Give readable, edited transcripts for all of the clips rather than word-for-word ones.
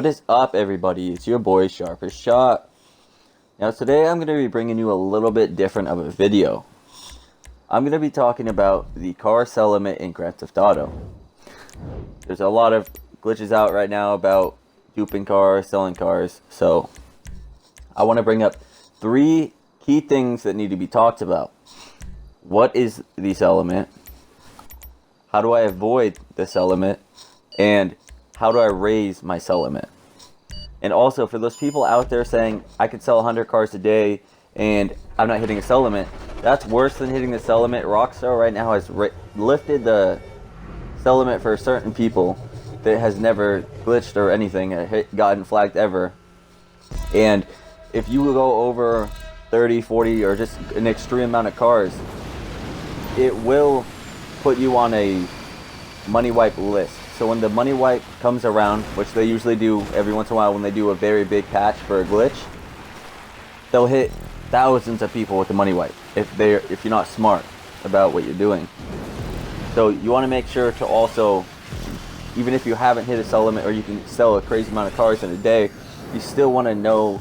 What is up, everybody? It's your boy Sharpest Shot. Now today I'm going to be bringing you a little bit different of a video. I'm going to be talking about the car sell limit in Grand Theft Auto. There's a lot of glitches out right now about duping cars, selling cars, so I want to bring up 3 key things that need to be talked about. What is the sell limit? How do I avoid the sell limit? And how do I raise my sell limit? And also, for those people out there saying, I could sell 100 cars a day and I'm not hitting a sell limit, that's worse than hitting the sell limit. Rockstar right now has lifted the sell limit for certain people that has never glitched or anything, gotten flagged ever. And if you go over 30, 40, or just an extreme amount of cars, it will put you on a money wipe list. So when the money wipe comes around, which they usually do every once in a while when they do a very big patch for a glitch, they'll hit thousands of people with the money wipe if you're not smart about what you're doing. So you want to make sure to also, even if you haven't hit a sell limit or you can sell a crazy amount of cars in a day, you still want to know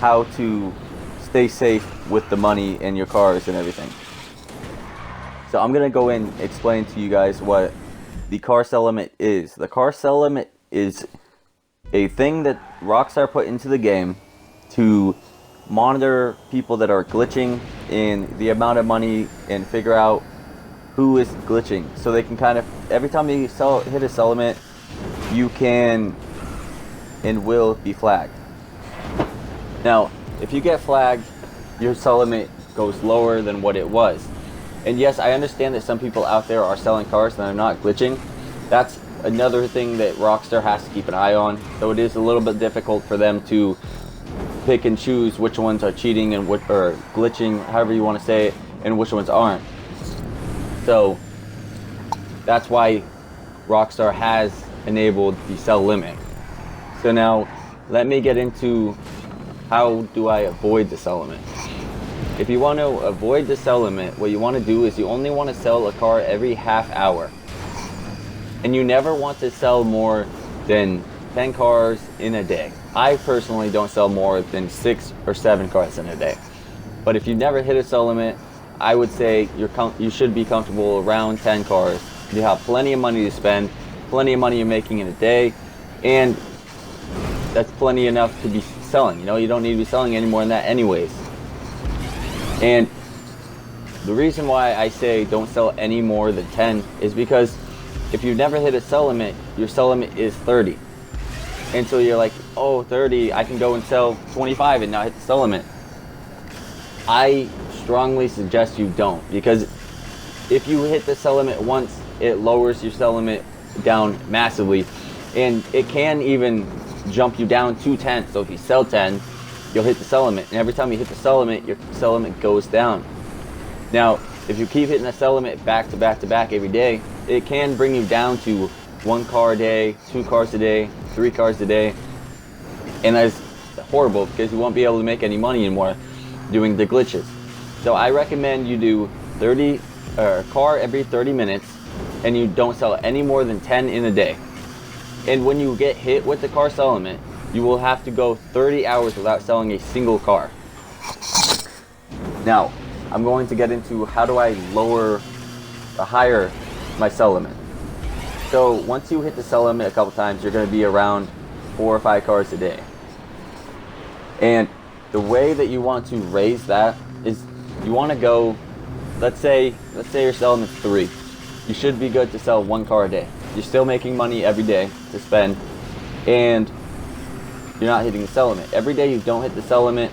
how to stay safe with the money and your cars and everything. So I'm going to go in and explain to you guys what the car sell limit is. The car sell limit is a thing that Rockstar put into the game to monitor people that are glitching in the amount of money and figure out who is glitching. So they can kind of, every time you hit a sell limit, you can and will be flagged. Now, if you get flagged, your sell limit goes lower than what it was. And yes, I understand that some people out there are selling cars and they're not glitching. That's another thing that Rockstar has to keep an eye on. So it is a little bit difficult for them to pick and choose which ones are cheating and what are glitching, however you want to say it, and which ones aren't. So that's why Rockstar has enabled the sell limit. So now let me get into how do I avoid the sell limit. If you want to avoid the sell limit, what you want to do is you only want to sell a car every half hour. And you never want to sell more than 10 cars in a day. I personally don't sell more than 6 or 7 cars in a day. But if you've never hit a sell limit, I would say you should be comfortable around 10 cars. You have plenty of money to spend, plenty of money you're making in a day, and that's plenty enough to be selling. You know, you don't need to be selling any more than that anyways. And the reason why I say don't sell any more than 10 is because if you've never hit a sell limit, your sell limit is 30. And so you're like, oh, 30, I can go and sell 25 and not hit the sell limit. I strongly suggest you don't, because if you hit the sell limit once, it lowers your sell limit down massively. And it can even jump you down to 10. So if you sell 10, you'll hit the sell limit, and every time you hit the sell limit, your sell limit goes down. Now, if you keep hitting the sell limit back to back to back every day, it can bring you down to 1 car a day, 2 cars a day, 3 cars a day, and that's horrible because you won't be able to make any money anymore doing the glitches. So I recommend you do a car every 30 minutes, and you don't sell any more than 10 in a day. And when you get hit with the car sell limit, you will have to go 30 hours without selling a single car. Now, I'm going to get into how do I higher my sell limit. So once you hit the sell limit a couple times, you're going to be around 4 or 5 cars a day. And the way that you want to raise that is you want to go, let's say your sell limit's 3. You should be good to sell 1 car a day. You're still making money every day to spend, and you're not hitting the sell limit. Every day you don't hit the sell limit,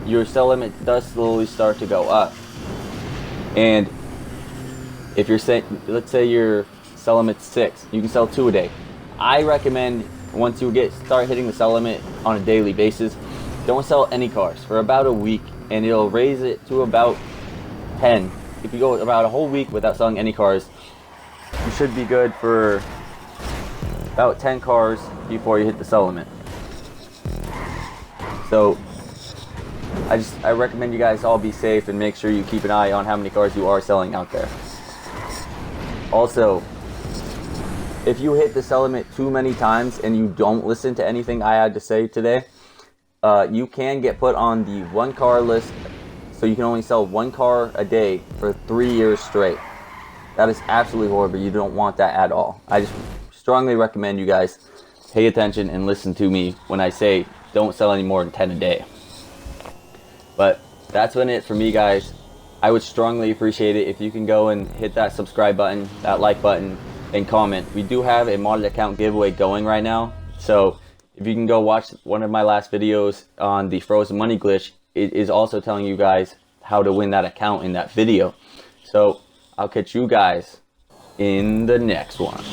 your sell limit does slowly start to go up. And if you're saying, let's say your sell limit's 6, you can sell 2 a day. I recommend once you start hitting the sell limit on a daily basis, don't sell any cars for about a week, and it'll raise it to about 10. If you go about a whole week without selling any cars, you should be good for about 10 cars before you hit the sell limit. So I recommend you guys all be safe and make sure you keep an eye on how many cars you are selling out there. Also, if you hit the sell limit too many times and you don't listen to anything I had to say today, you can get put on the 1 car list, so you can only sell 1 car a day for 3 years straight. That is absolutely horrible. You don't want that at all. I just strongly recommend you guys pay attention and listen to me when I say don't sell any more than 10 a day. But that's been it for me, guys. I would strongly appreciate it if you can go and hit that subscribe button, that like button, and comment. We do have a modded account giveaway going right now, so if you can go watch one of my last videos on the frozen money glitch, it is also telling you guys how to win that account in that video. So I'll catch you guys in the next one.